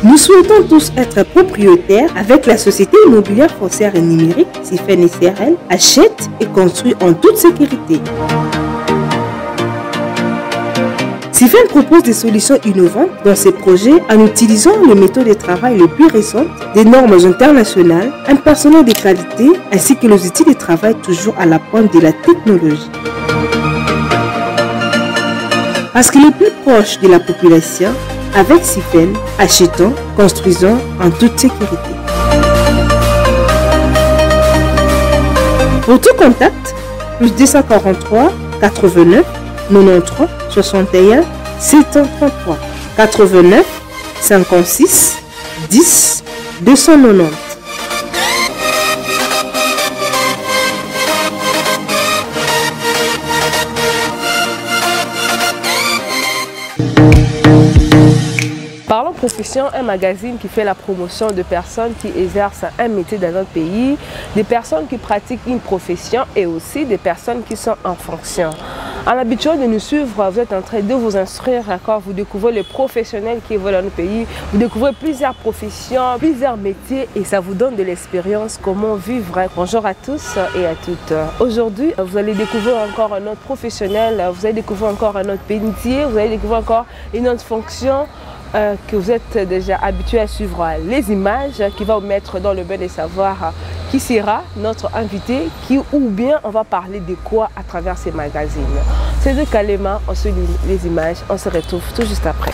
Nous souhaitons tous être propriétaires avec la société immobilière foncière et numérique Sifen SRL, achète et construit en toute sécurité. Sifen propose des solutions innovantes dans ses projets en utilisant les méthodes de travail les plus récentes, des normes internationales, un personnel de qualité ainsi que les outils de travail toujours à la pointe de la technologie. Parce qu'il est plus proche de la population, avec Sifen, achetons, construisons en toute sécurité. Pour tout contact, plus 243 89 93 61 733 89 56 10 290. Parlons Profession, un magazine qui fait la promotion de personnes qui exercent un métier dans notre pays, des personnes qui pratiquent une profession et aussi des personnes qui sont en fonction. En habituant de nous suivre, vous êtes en train de vous instruire, vous découvrez les professionnels qui évoluent dans notre pays, vous découvrez plusieurs professions, plusieurs métiers et ça vous donne de l'expérience, comment vivre. Bonjour à tous et à toutes. Aujourd'hui, vous allez découvrir encore un autre professionnel, vous allez découvrir encore un autre métier, vous allez découvrir encore une autre fonction. Que vous êtes déjà habitué à suivre les images, qui va vous mettre dans le bain de savoir qui sera notre invité, ou bien on va parler de quoi à travers ces magazines. C'est de Kalema, on se lit les images, on se retrouve tout juste après.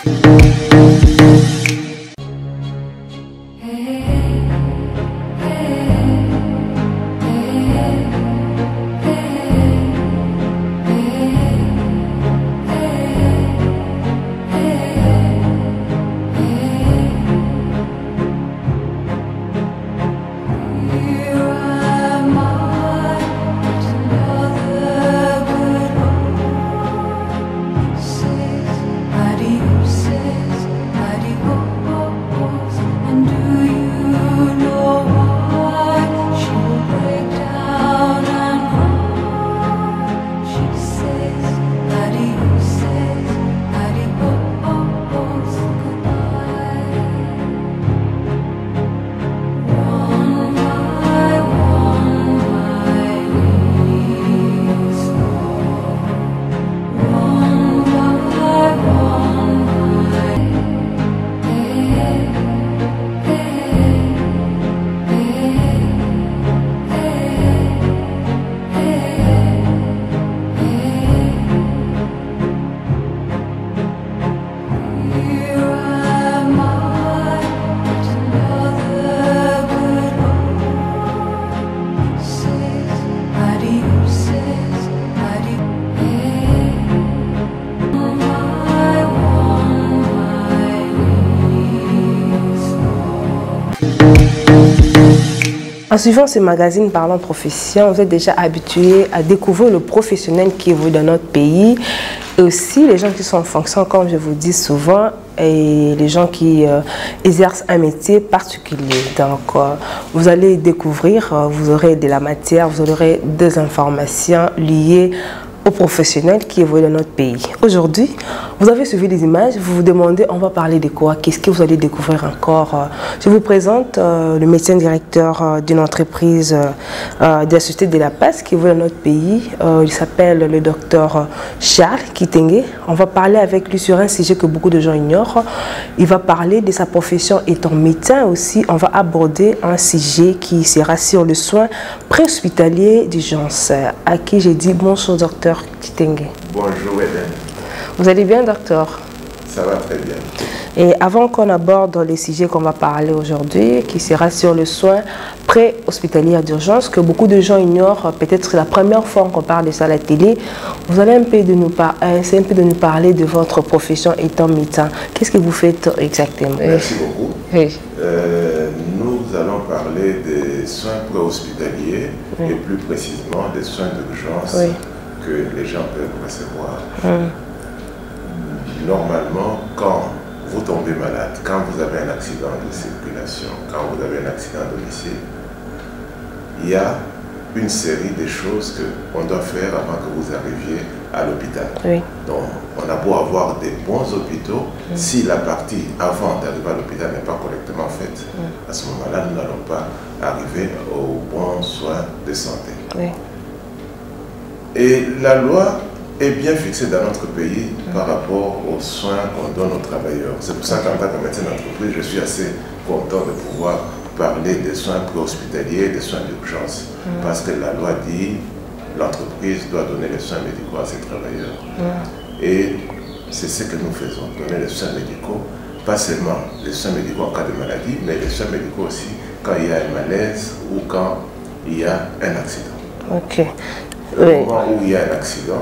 En suivant ce magazine Parlons Profession, vous êtes déjà habitué à découvrir le professionnel qui évolue dans notre pays et aussi les gens qui sont en fonction, comme je vous dis souvent, et les gens qui exercent un métier particulier. Donc, vous allez découvrir, vous aurez de la matière, vous aurez des informations liées aux professionnels qui évoluent dans notre pays. Aujourd'hui, vous avez suivi les images, vous vous demandez, on va parler de quoi? Qu'est-ce que vous allez découvrir encore? Je vous présente le médecin directeur d'une entreprise de la Société de la Passe qui évolue dans notre pays. Il s'appelle le docteur Charles Kitenge. On va parler avec lui sur un sujet que beaucoup de gens ignorent. Il va parler de sa profession étant médecin aussi. On va aborder un sujet qui sera sur le soin préhospitalier d'urgence. À qui j'ai dit bonjour docteur Kitenge. Bonjour Hélène. Vous allez bien docteur? Ça va très bien. Et avant qu'on aborde les sujets qu'on va parler aujourd'hui, qui sera sur le soin pré-hospitalier d'urgence, que beaucoup de gens ignorent, peut-être c'est la première fois qu'on parle de ça à la télé, vous allez un peu de nous parler de votre profession étant médecin. Qu'est-ce que vous faites exactement? Merci beaucoup. Oui. Nous allons parler de des soins préhospitaliers et plus précisément des soins d'urgence que les gens peuvent recevoir. Normalement, quand vous tombez malade, quand vous avez un accident de circulation, quand vous avez un accident à domicile, il y a une série de choses qu'on doit faire avant que vous arriviez à l'hôpital. Donc, on a beau avoir des bons hôpitaux, si la partie avant d'arriver à l'hôpital n'est pas correctement faite, à ce moment-là, nous n'allons pas arriver aux bons soins de santé. Et la loi est bien fixée dans notre pays par rapport aux soins qu'on donne aux travailleurs. C'est pour ça qu'en tant que médecin d'entreprise, je suis assez content de pouvoir parler des soins préhospitaliers et des soins d'urgence. Parce que la loi dit que l'entreprise doit donner les soins médicaux à ses travailleurs. Et c'est ce que nous faisons, donner les soins médicaux, pas seulement les soins médicaux en cas de maladie, mais les soins médicaux aussi quand il y a un malaise ou quand il y a un accident. Au moment où il y a un accident,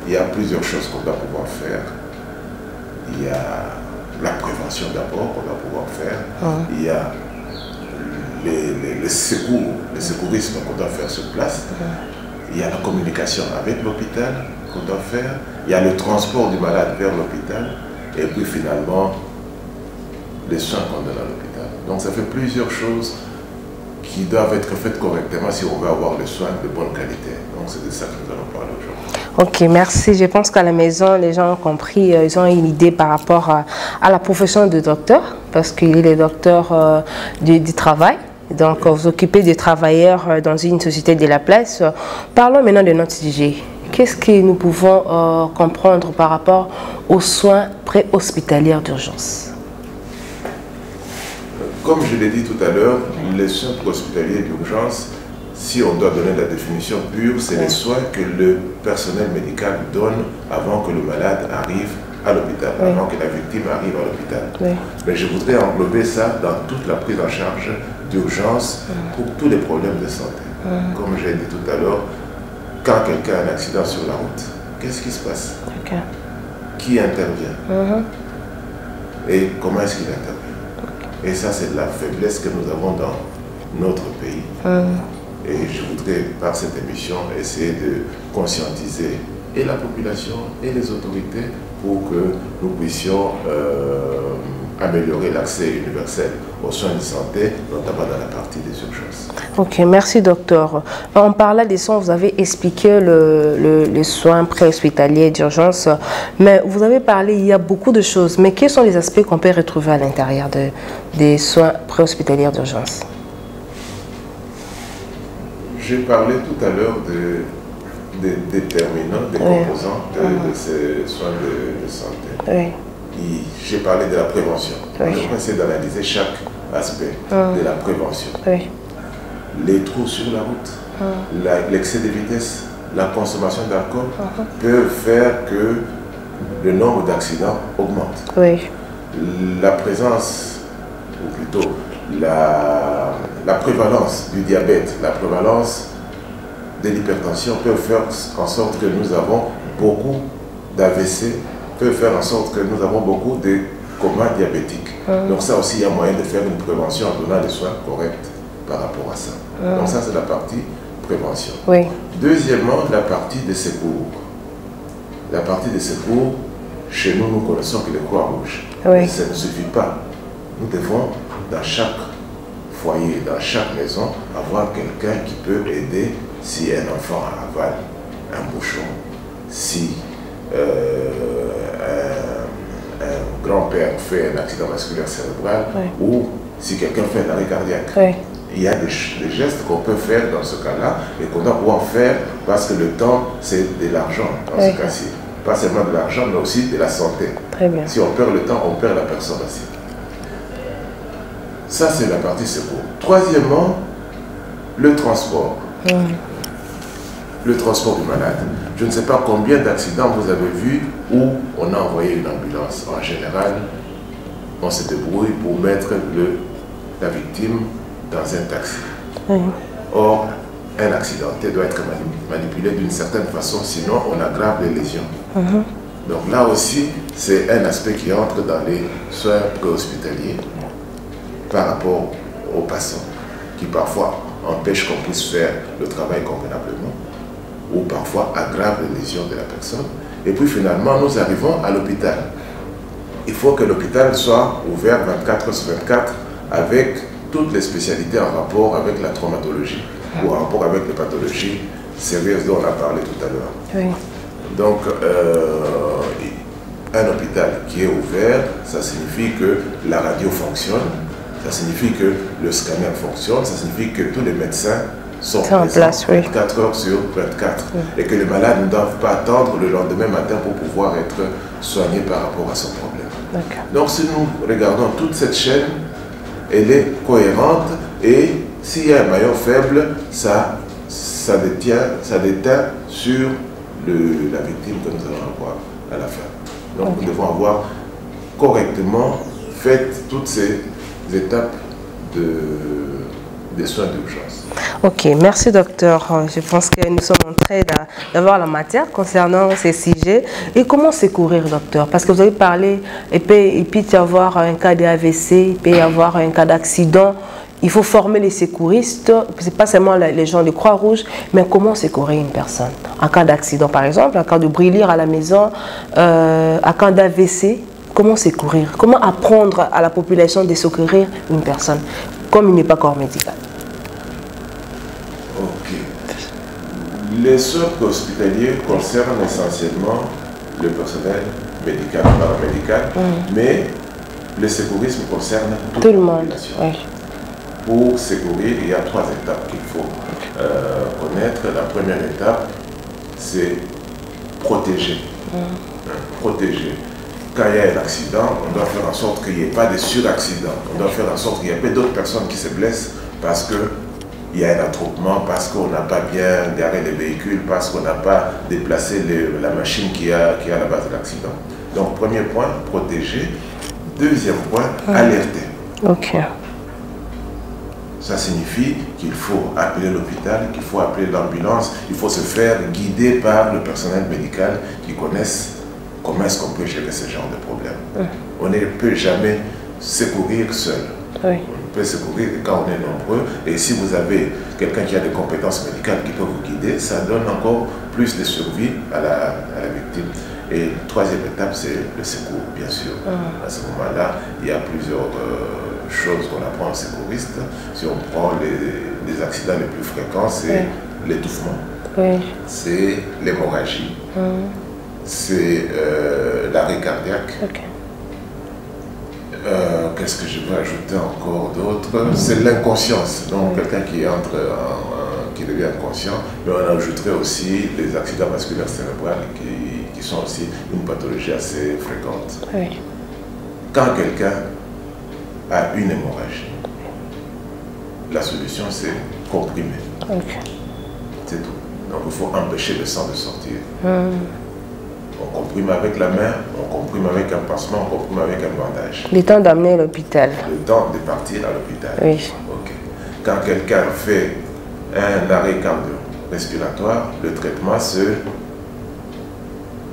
il y a plusieurs choses qu'on doit pouvoir faire. Il y a la prévention d'abord qu'on doit pouvoir faire. Il y a les secours, le secourisme qu'on doit faire sur place. Il y a la communication avec l'hôpital qu'on doit faire. Il y a le transport du malade vers l'hôpital. Et puis finalement, les soins qu'on donne à l'hôpital. Donc ça fait plusieurs choses qui doivent être faites correctement si on veut avoir les soins de bonne qualité. Donc c'est de ça que nous allons parler aujourd'hui. Ok, merci. Je pense qu'à la maison, les gens ont compris, ils ont une idée par rapport à la profession de docteur, parce qu'il est le docteur du travail. Donc, vous occupez des travailleurs dans une société de la place. Parlons maintenant de notre sujet. Qu'est-ce que nous pouvons comprendre par rapport aux soins préhospitaliers d'urgence? Comme je l'ai dit tout à l'heure, les soins préhospitaliers d'urgence, si on doit donner la définition pure, c'est les soins que le personnel médical donne avant que le malade arrive à l'hôpital, avant que la victime arrive à l'hôpital. Mais je voudrais englober ça dans toute la prise en charge d'urgence pour tous les problèmes de santé. Comme j'ai dit tout à l'heure, quand quelqu'un a un accident sur la route, qu'est-ce qui se passe? Qui intervient? Et comment est-ce qu'il intervient? Et ça, c'est la faiblesse que nous avons dans notre pays. Et je voudrais, par cette émission, essayer de conscientiser et la population et les autorités pour que nous puissions améliorer l'accès universel aux soins de santé, notamment dans la partie des urgences. Ok, merci docteur. En parlant des soins, vous avez expliqué les soins préhospitaliers d'urgence, mais vous avez parlé, il y a beaucoup de choses, mais quels sont les aspects qu'on peut retrouver à l'intérieur des soins préhospitaliers d'urgence? J'ai parlé tout à l'heure des déterminants, des composants de ces soins de santé. J'ai parlé de la prévention. Je vais essayer d'analyser chaque aspect de la prévention. Les trous sur la route, l'excès de vitesse, la consommation d'alcool peuvent faire que le nombre d'accidents augmente. La présence, ou plutôt la prévalence du diabète, la prévalence de l'hypertension peut faire en sorte que nous avons beaucoup d'AVC, peut faire en sorte que nous avons beaucoup de comas diabétiques. Donc ça aussi, il y a moyen de faire une prévention en donnant des soins corrects par rapport à ça. Donc ça, c'est la partie prévention. Deuxièmement, la partie des secours. La partie des secours, chez nous, nous connaissons que le Croix-Rouge. Mais ça ne suffit pas. Nous devons, dans chaque foyer, dans chaque maison, avoir quelqu'un qui peut aider si un enfant avale un bouchon, si un grand-père fait un accident vasculaire cérébral ou si quelqu'un fait un arrêt cardiaque. Il y a des gestes qu'on peut faire dans ce cas-là et qu'on doit pouvoir faire parce que le temps, c'est de l'argent dans ce cas-ci. Pas seulement de l'argent, mais aussi de la santé. Si on perd le temps, on perd la personne aussi. Ça, c'est la partie secours. Troisièmement, le transport. Le transport du malade. Je ne sais pas combien d'accidents vous avez vus où on a envoyé une ambulance. En général, on se débrouille pour mettre la victime dans un taxi. Or, un accidenté doit être manipulé d'une certaine façon, sinon on aggrave les lésions. Donc là aussi, c'est un aspect qui entre dans les soins préhospitaliers par rapport aux passants. qui parfois empêchent qu'on puisse faire le travail convenablement ou parfois aggravent les lésions de la personne. Et puis finalement, nous arrivons à l'hôpital. Il faut que l'hôpital soit ouvert 24 sur 24 avec toutes les spécialités en rapport avec la traumatologie ou en rapport avec les pathologies sérieuses dont on a parlé tout à l'heure. Oui. Donc, un hôpital qui est ouvert, ça signifie que la radio fonctionne, ça signifie que le scanner fonctionne, ça signifie que tous les médecins sont en place, oui. 24 heures sur 24 et que les malades ne doivent pas attendre le lendemain matin pour pouvoir être soignés par rapport à son problème. Donc, si nous regardons toute cette chaîne, elle est cohérente et s'il y a un maillon faible, ça déteint sur la victime que nous allons avoir à la fin. Donc nous devons avoir correctement fait toutes ces étapes des soins d'urgence. Ok, merci docteur. Je pense que nous sommes en train d'avoir la matière concernant ces sujets. Et comment secourir, docteur? Parce que vous avez parlé, il peut y avoir un cas d'AVC, il peut y avoir un cas d'accident. Il faut former les secouristes, ce n'est pas seulement les gens de Croix-Rouge, mais comment secourir une personne? En cas d'accident, par exemple, en cas de brûlure à la maison, en cas d'AVC, comment secourir? Comment apprendre à la population de secourir une personne, comme il n'est pas corps médical? Ok. Les soins hospitaliers concernent essentiellement le personnel médical, paramédical, mais le secourisme concerne tout le monde. Oui. Pour secourir, il y a 3 étapes qu'il faut connaître. La première étape, c'est protéger. Protéger. Quand il y a un accident, on doit faire en sorte qu'il n'y ait pas de suraccident. On doit faire en sorte qu'il n'y ait pas d'autres personnes qui se blessent parce qu'il y a un attroupement, parce qu'on n'a pas bien garé les véhicules, parce qu'on n'a pas déplacé la machine qui est à la base de l'accident. Donc, premier point, protéger. Deuxième point, alerter. Ok. Ça signifie qu'il faut appeler l'hôpital, qu'il faut appeler l'ambulance, il faut se faire guider par le personnel médical qui connaissent comment est-ce qu'on peut gérer ce genre de problème. On ne peut jamais secourir seul. On peut secourir quand on est nombreux. Et si vous avez quelqu'un qui a des compétences médicales qui peut vous guider, ça donne encore plus de survie à la victime. Et la troisième étape, c'est le secours, bien sûr. À ce moment-là, il y a plusieurs choses qu'on apprend aux secouristes. Si on prend les accidents les plus fréquents, c'est l'étouffement, c'est l'hémorragie, c'est l'arrêt cardiaque. Qu'est-ce que je peux ajouter encore d'autre? C'est l'inconscience. Donc quelqu'un qui qui devient inconscient, mais on ajouterait aussi les accidents vasculaires cérébraux qui sont aussi une pathologie assez fréquente. Quand quelqu'un a une hémorragie, la solution c'est comprimer. C'est tout. Donc il faut empêcher le sang de sortir. On comprime avec la main, on comprime avec un pansement, on comprime avec un bandage. Le temps d'amener à l'hôpital. Le temps de partir à l'hôpital. Quand quelqu'un fait un arrêt cardio-respiratoire, le traitement c'est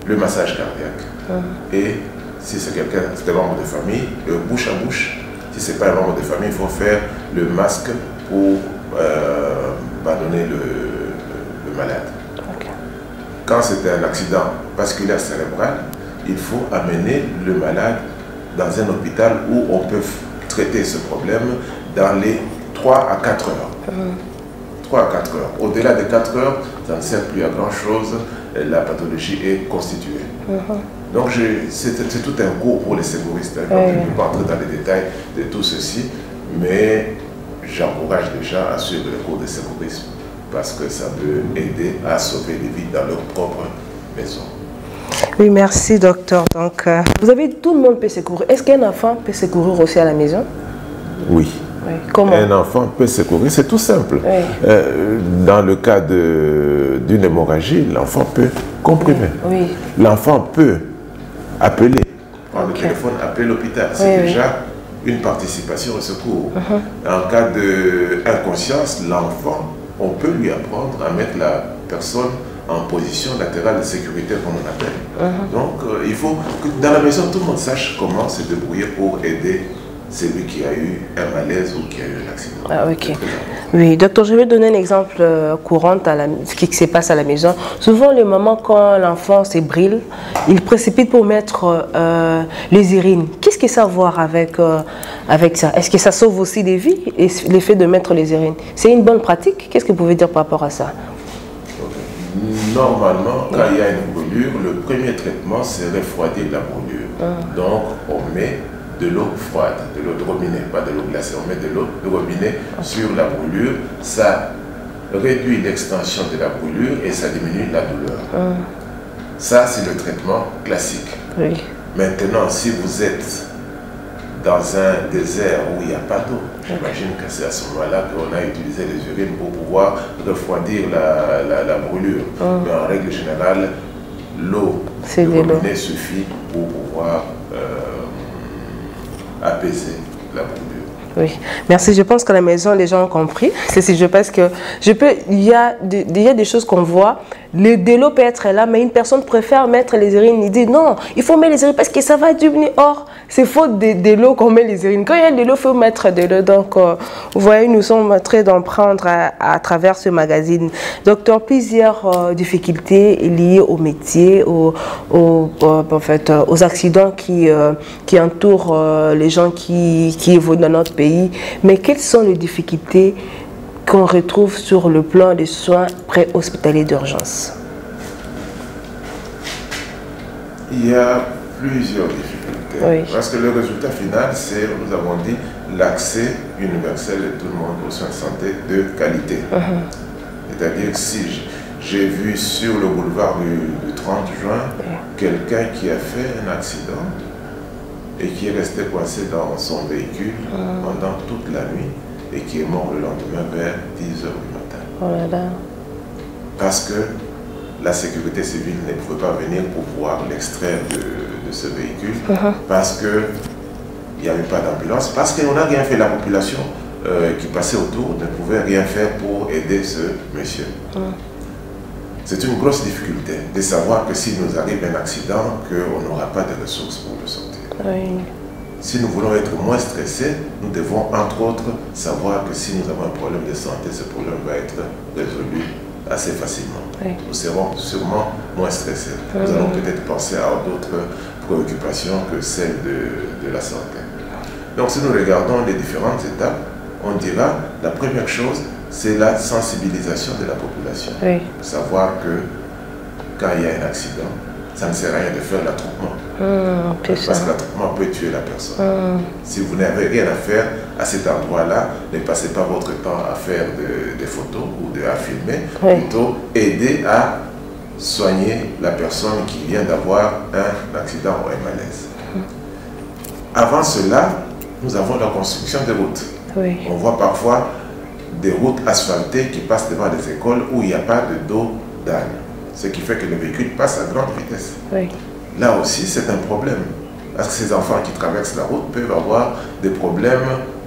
le massage cardiaque. Et si c'est un membre de famille, bouche à bouche. Si ce n'est pas un membre de famille, il faut faire le masque pour bâtonner le malade. Quand c'est un accident vasculaire cérébral, il faut amener le malade dans un hôpital où on peut traiter ce problème dans les 3 à 4 heures. 3 à 4 heures. Au-delà de 4 heures, ça ne sert plus à grand-chose, la pathologie est constituée. Donc c'est tout un cours pour les secouristes. Je ne vais pas entrer dans les détails de tout ceci, mais j'encourage déjà à suivre le cours de secourisme parce que ça peut aider à sauver des vies dans leur propre maison. Oui, merci docteur. Donc, vous avez tout le monde peut secourir. Est-ce qu'un enfant peut secourir aussi à la maison? Oui. Comment? Un enfant peut secourir, c'est tout simple. Dans le cas d'une hémorragie, l'enfant peut comprimer. L'enfant peut appeler, prendre le téléphone, appeler l'hôpital. C'est déjà une participation au secours. En cas d'inconscience, l'enfant, on peut lui apprendre à mettre la personne en position latérale de sécurité, comme on appelle. Donc, il faut que dans la maison, tout le monde sache comment se débrouiller pour aider celui qui a eu un malaise ou qui a eu un accident. Ah, ok. Oui, docteur, je vais donner un exemple courant à ce qui se passe à la maison. Souvent, le moment quand l'enfant s'ébrile, il précipite pour mettre les urines. Qu'est-ce que ça a à voir avec ça? Est-ce que ça sauve aussi des vies, l'effet de mettre les urines? C'est une bonne pratique? Qu'est-ce que vous pouvez dire par rapport à ça? Normalement, quand il y a une brûlure, le premier traitement, c'est refroidir la brûlure. Donc, on met de l'eau froide, de l'eau de robinet, pas de l'eau glacée, on met de l'eau de robinet sur la brûlure. Ça réduit l'extension de la brûlure et ça diminue la douleur. Ça, c'est le traitement classique. Oui. Maintenant, si vous êtes dans un désert où il n'y a pas d'eau, j'imagine que c'est à ce moment-là qu'on a utilisé les urines pour pouvoir refroidir la brûlure. Mais en règle générale, l'eau de robinet suffit pour pouvoir apaiser la brûlure. Oui, merci. Je pense qu'à la maison, les gens ont compris. Je pense que il y a des choses qu'on voit. Le délo peut être là, mais une personne préfère mettre les urines. Il dit non, il faut mettre les urines parce que ça va diminuer. Or, c'est faute de l'eau qu'on met les urines. Quand il y a de l'eau, il faut mettre de l'eau. Donc, vous voyez, nous sommes en train d'en prendre à travers ce magazine. Docteur, plusieurs difficultés liées au métier, en fait, aux accidents qui entourent les gens qui évoluent dans notre pays. Mais quelles sont les difficultés qu'on retrouve sur le plan des soins pré-hospitaliers d'urgence? Il y a plusieurs difficultés. Oui. Parce que le résultat final, c'est, nous avons dit, l'accès universel de tout le monde aux soins de santé de qualité. C'est-à-dire que si j'ai vu sur le boulevard du 30 juin quelqu'un qui a fait un accident et qui est resté coincé dans son véhicule pendant toute la nuit et qui est mort le lendemain vers 10 h du matin. Oh là là. Parce que la sécurité civile ne pouvait pas venir pour pouvoir l'extraire de ce véhicule, parce qu'il n'y avait pas d'ambulance, parce qu'on n'a rien fait. La population qui passait autour ne pouvait rien faire pour aider ce monsieur. C'est une grosse difficulté de savoir que s'il nous arrive un accident, qu'on n'aura pas de ressources pour le sortir. Oui. Si nous voulons être moins stressés, nous devons entre autres savoir que si nous avons un problème de santé, ce problème va être résolu assez facilement. Oui. Nous serons sûrement moins stressés. Nous allons peut-être penser à d'autres préoccupations que celles de la santé. Donc si nous regardons les différentes étapes, on dira la première chose, c'est la sensibilisation de la population. Oui. Savoir que quand il y a un accident, ça ne sert à rien de faire l'attroupement. Parce que l'attroupement peut tuer la personne. Si vous n'avez rien à faire à cet endroit-là, ne passez pas votre temps à faire des photos ou à filmer. Plutôt aider à soigner la personne qui vient d'avoir un accident ou un malaise. Avant cela, nous avons la construction des routes. Oui. On voit parfois des routes asphaltées qui passent devant des écoles où il n'y a pas de dos d'âne. Ce qui fait que le véhicule passe à grande vitesse. Oui. Là aussi, c'est un problème. Parce que ces enfants qui traversent la route peuvent avoir des problèmes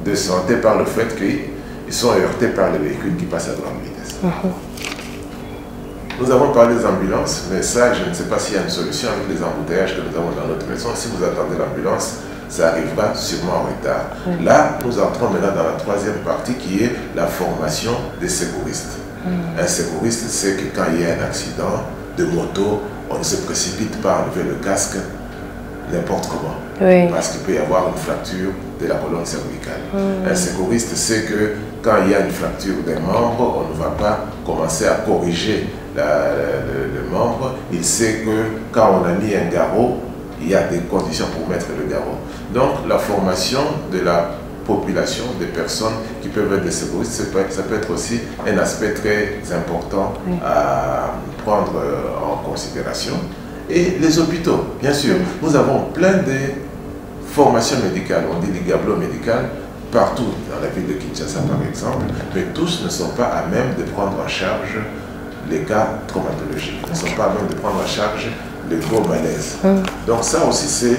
de santé par le fait qu'ils sont heurtés par les véhicules qui passent à grande vitesse. Nous avons parlé des ambulances, mais ça, je ne sais pas s'il y a une solution avec les embouteillages que nous avons dans notre maison. Si vous attendez l'ambulance, ça arrivera sûrement en retard. Là, nous entrons maintenant dans la troisième partie qui est la formation des secouristes. Un secouriste sait que quand il y a un accident de moto, on ne se précipite pas à enlever le casque n'importe comment. Parce qu'il peut y avoir une fracture de la colonne cervicale. Un secouriste sait que quand il y a une fracture des membres, on ne va pas commencer à corriger le membre. Il sait que quand on a mis un garrot, il y a des conditions pour mettre le garrot. Donc la formation de la population, des personnes qui peuvent être des secouristes, ça peut être aussi un aspect très important à prendre en considération. Et les hôpitaux, bien sûr. Nous avons plein de formations médicales, on dit des gabelots médicaux, partout dans la ville de Kinshasa par exemple, mais tous ne sont pas à même de prendre en charge les cas traumatologiques, ne sont pas à même de prendre en charge les gros malaises. Donc ça aussi,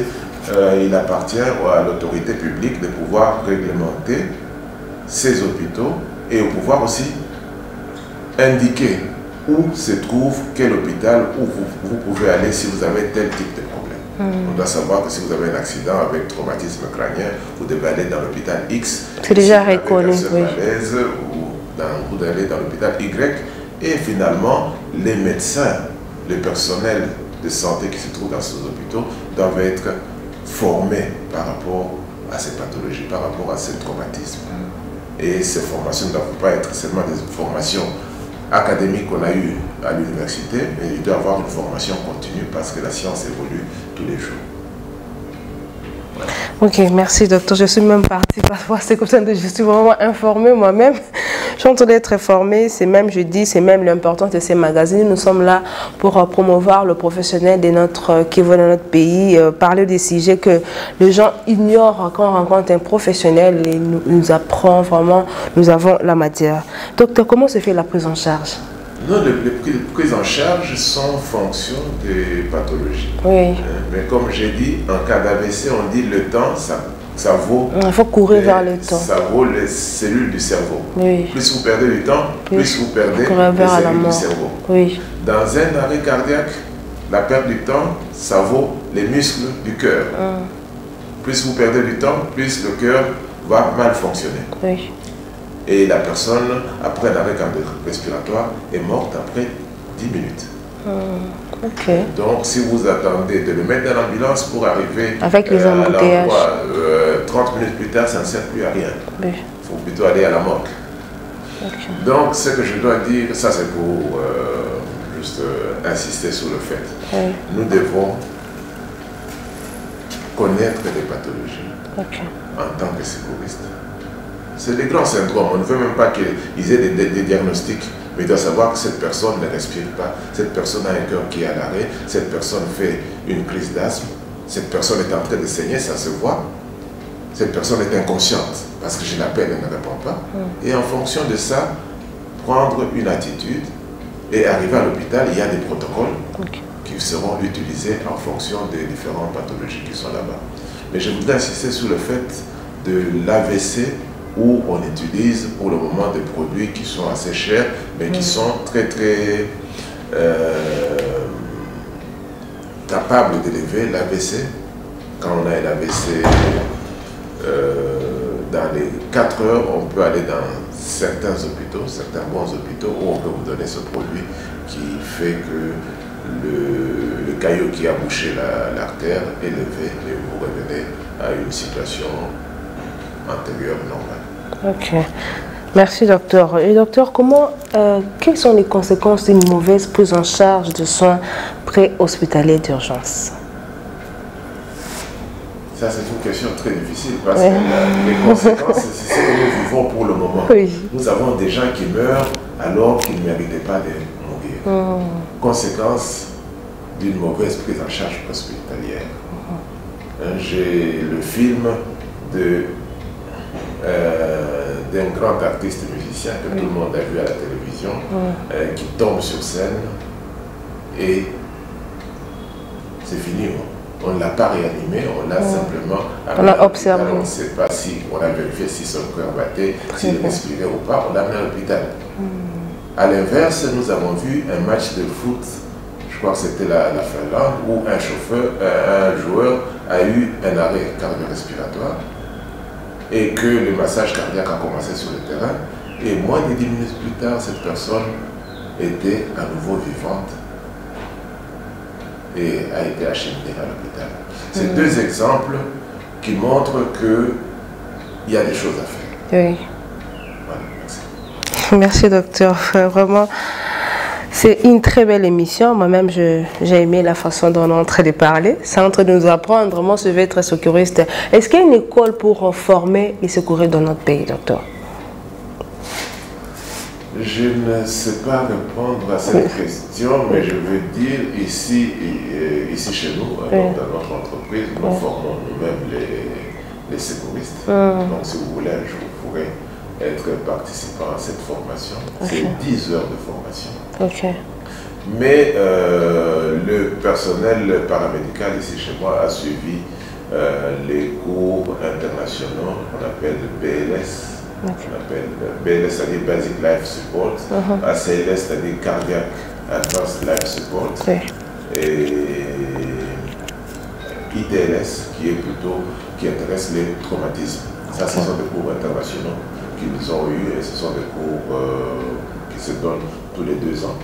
il appartient à l'autorité publique de pouvoir réglementer ces hôpitaux et au pouvoir aussi indiquer où se trouve quel hôpital où vous pouvez aller si vous avez tel type de problème. On doit savoir que si vous avez un accident avec traumatisme crânien, vous devez aller dans l'hôpital X. C'est déjà reconnu. Oui. Malaise, vous devez aller dans l'hôpital Y. Et finalement, les médecins, le personnel de santé qui se trouve dans ces hôpitaux doivent être formés par rapport à ces pathologies, par rapport à ces traumatismes. Et ces formations ne doivent pas être seulement des formations académiques qu'on a eues à l'université, mais il doit y avoir une formation continue parce que la science évolue tous les jours. Voilà. Ok, merci docteur. Je suis même partie parfois, c'est comme ça que je suis vraiment informée moi-même. Je suis en train d'être informée, c'est même, je dis, c'est même l'importance de ces magazines. Nous sommes là pour promouvoir le professionnel de qui vient dans notre pays, parler des sujets que les gens ignorent quand on rencontre un professionnel et nous apprend vraiment, nous avons la matière. Docteur, comment se fait la prise en charge? Non, les prises en charge sont en fonction des pathologies. Oui. Mais comme j'ai dit, en cas d'AVC, on dit le temps, ça vaut... Il faut courir vers le temps. Ça vaut les cellules du cerveau. Oui. Plus vous perdez du temps, plus vous perdez les cellules du cerveau. Oui. Dans un arrêt cardiaque, la perte du temps, ça vaut les muscles du cœur. Plus vous perdez du temps, plus le cœur va mal fonctionner. Oui. Et la personne, après un arrêt respiratoire, est morte après 10 minutes. Okay. Donc, si vous attendez de le mettre dans l'ambulance pour arriver avec les embouteillages, 30 minutes plus tard, ça ne sert plus à rien. Il oui. faut plutôt aller à la morgue. Okay. Donc, ce que je dois dire, ça c'est pour juste insister sur le fait. Oui. Nous devons connaître les pathologies en tant que secouristes. C'est des grands syndromes. On ne veut même pas qu'ils aient des diagnostics. Mais il doit savoir que cette personne ne respire pas. Cette personne a un cœur qui est à l'arrêt. Cette personne fait une crise d'asthme. Cette personne est en train de saigner, ça se voit. Cette personne est inconsciente parce que je l'appelle, elle ne répond pas. Et en fonction de ça, prendre une attitude et arriver à l'hôpital, il y a des protocoles qui seront utilisés en fonction des différentes pathologies qui sont là-bas. Mais je voudrais insister sur le fait de l'AVC, où on utilise pour le moment des produits qui sont assez chers, mais qui sont très capables d'élever l'AVC. Quand on a l'AVC dans les 4 heures, on peut aller dans certains hôpitaux, certains bons hôpitaux, où on peut vous donner ce produit qui fait que le caillot qui a bouché l'artère est levé et vous revenez à une situation antérieure normale. Ok. Merci docteur. Et docteur, quelles sont les conséquences d'une mauvaise prise en charge de soins pré-hospitaliers d'urgence? Ça, c'est une question très difficile parce que les conséquences, c'est ce que nous vivons pour le moment. Oui. Nous avons des gens qui meurent alors qu'ils ne méritaient pas de mourir. Conséquence d'une mauvaise prise en charge hospitalière. J'ai le film d'un grand artiste musicien que tout le monde a vu à la télévision, qui tombe sur scène et c'est fini. On ne l'a pas réanimé, on l'a simplement observé. On ne sait pas si on a vérifié si son cœur battait, s'il respirait ou pas, on l'a amené à l'hôpital. À l'inverse, nous avons vu un match de foot, je crois que c'était la Finlande, où un joueur a eu un arrêt cardio-respiratoire et que le massage cardiaque a commencé sur le terrain. Et moins de 10 minutes plus tard, cette personne était à nouveau vivante et a été acheminée à l'hôpital. C'est deux exemples qui montrent qu'il y a des choses à faire. Oui. Voilà, merci. Merci docteur, vraiment. C'est une très belle émission. Moi-même, j'ai aimé la façon dont on est en train de parler. C'est en train de nous apprendre. Moi, je vais être secouriste. Est-ce qu'il y a une école pour former les secouristes dans notre pays, docteur? Je ne sais pas répondre à cette question, mais je veux dire, ici chez nous, dans notre entreprise, nous formons nous-mêmes les secouristes. Donc, si vous voulez, un jour, vous pourrez être participant à cette formation. C'est 10 heures de formation. Mais le personnel paramédical ici chez moi a suivi les cours internationaux qu'on appelle le BLS. On appelle BLS, c'est-à-dire Basic Life Support. ACLS, c'est-à-dire Cardiac Advanced Life Support. Et ITLS, qui intéresse les traumatismes. Ça, ce sont des cours internationaux qu'ils ont eus et ce sont des cours qui se donnent tous les 2 ans.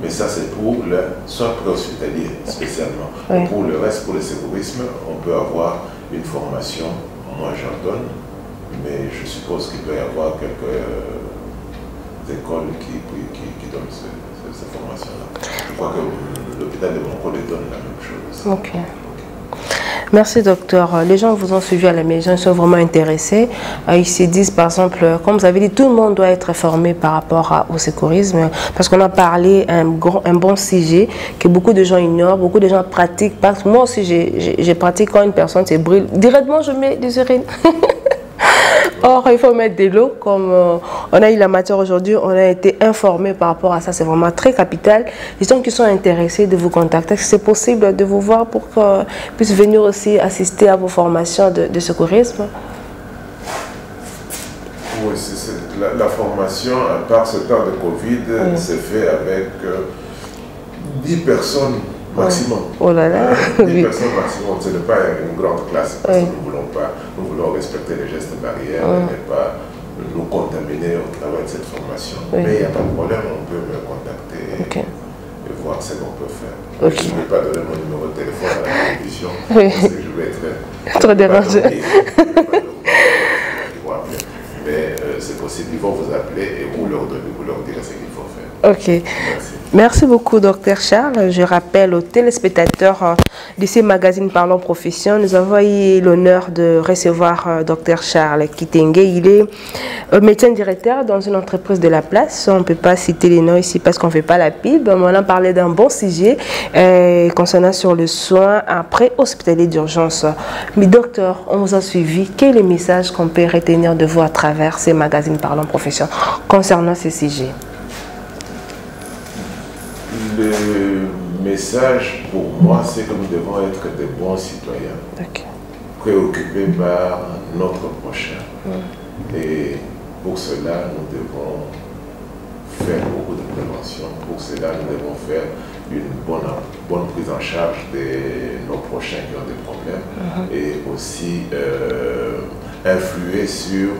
Mais ça, c'est pour le soin préhospitalier spécialement. Pour le reste, pour le secourisme, on peut avoir une formation. Moi, j'en donne, mais je suppose qu'il doit y avoir quelques écoles qui donnent ces formations-là. Je crois que l'hôpital de Monco les donne la même chose. Ok. Merci docteur. Les gens vous ont suivi à la maison, ils sont vraiment intéressés. Ils se disent par exemple, comme vous avez dit, tout le monde doit être formé par rapport au secourisme parce qu'on a parlé un bon sujet que beaucoup de gens ignorent, beaucoup de gens pratiquent. Parce que moi aussi, j'ai pratiqué quand une personne se brûle. Directement, je mets des urines. Or, il faut mettre de l'eau. Comme on a eu la matière aujourd'hui, on a été informé par rapport à ça. C'est vraiment très capital. Les gens qui sont intéressés de vous contacter, est-ce que c'est possible de vous voir pour qu'ils puissent venir aussi assister à vos formations de secourisme? Oui, la formation, à part ce temps de Covid, s'est fait avec 10 personnes maximum. Oh là là. 10 personnes maximum, ce n'est pas une grande classe parce que nous voulons respecter les gestes barrières et pas nous contaminer au travers de cette formation. Mais il n'y a pas de problème, on peut me contacter et voir ce qu'on peut faire. Je ne vais pas donner mon numéro de téléphone à la télévision parce que je vais être trop dérangé. Mais c'est possible, ils vont vous appeler et vous leur direz ce qu'il faut faire. Ok. Merci beaucoup, Dr Charles. Je rappelle aux téléspectateurs de ces magazines Parlons Profession, nous avons eu l'honneur de recevoir Dr Charles Kitenge. Il est médecin directeur dans une entreprise de la place. On ne peut pas citer les noms ici parce qu'on ne fait pas la pub. On a parlé d'un bon sujet concernant sur le soin après hospitalier d'urgence. Mais docteur, on vous a suivi. Quel est le message qu'on peut retenir de vous à travers ces magazines Parlons Profession concernant ce sujet? Le message pour moi, c'est que nous devons être des bons citoyens, préoccupés par notre prochain. Et pour cela, nous devons faire beaucoup de prévention. Pour cela, nous devons faire une bonne prise en charge de nos prochains qui ont des problèmes et aussi influer sur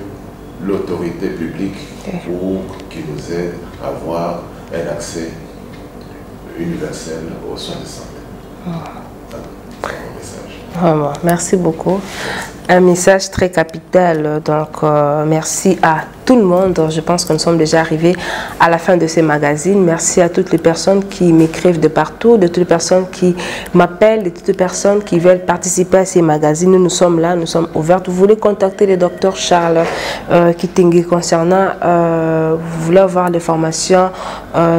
l'autorité publique pour qu'ils nous aide à avoir un accès universel aux soins de santé. C'est mon message. Vraiment, merci beaucoup. Un message très capital. Donc, merci à tout le monde. Je pense que nous sommes déjà arrivés à la fin de ces magazines. Merci à toutes les personnes qui m'écrivent de partout, de toutes les personnes qui m'appellent, de toutes les personnes qui veulent participer à ces magazines. Nous sommes là, nous sommes ouverts. Vous voulez contacter le docteur Charles Kitenge concernant, vous voulez avoir des formations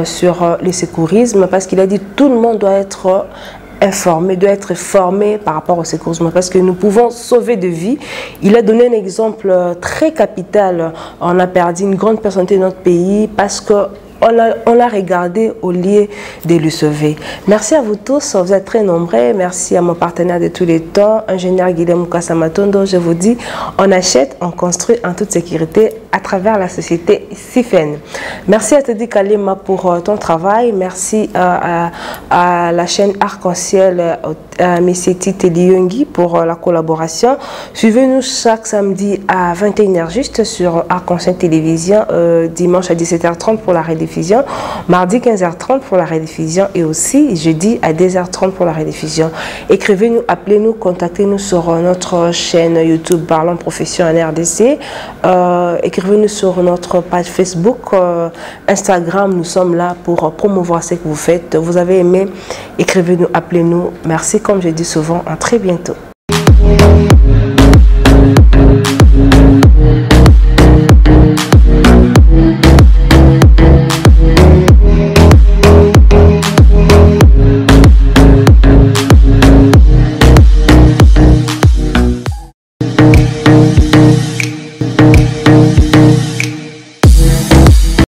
sur le secourisme parce qu'il a dit tout le monde doit être informé, doit être formé par rapport au secourisme parce que nous pouvons sauver des vies. Il a donné un exemple très capital. On a perdu une grande personnalité de notre pays parce que on l'a regardé au lieu de le sauver. Merci à vous tous, vous êtes très nombreux. Merci à mon partenaire de tous les temps, ingénieur Guilhem Kassamatondo. Je vous dis, on achète, on construit en toute sécurité à travers la société CIFEN. Merci à Teddy Kalema pour ton travail. Merci à la chaîne Arc-en-Ciel, à M. Tite Liyongi pour la collaboration. Suivez-nous chaque samedi à 21h juste sur Arc-en-Ciel Télévision, dimanche à 17h30 pour la rediffusion, mardi 15h30 pour la rediffusion et aussi jeudi à 10h30 pour la rediffusion. Écrivez-nous, appelez-nous, contactez-nous sur notre chaîne YouTube Parlons Profession en RDC. Écrivez-nous sur notre page Facebook, Instagram. Nous sommes là pour promouvoir ce que vous faites. Vous avez aimé, écrivez-nous, appelez-nous. Merci, comme je dis souvent, à très bientôt.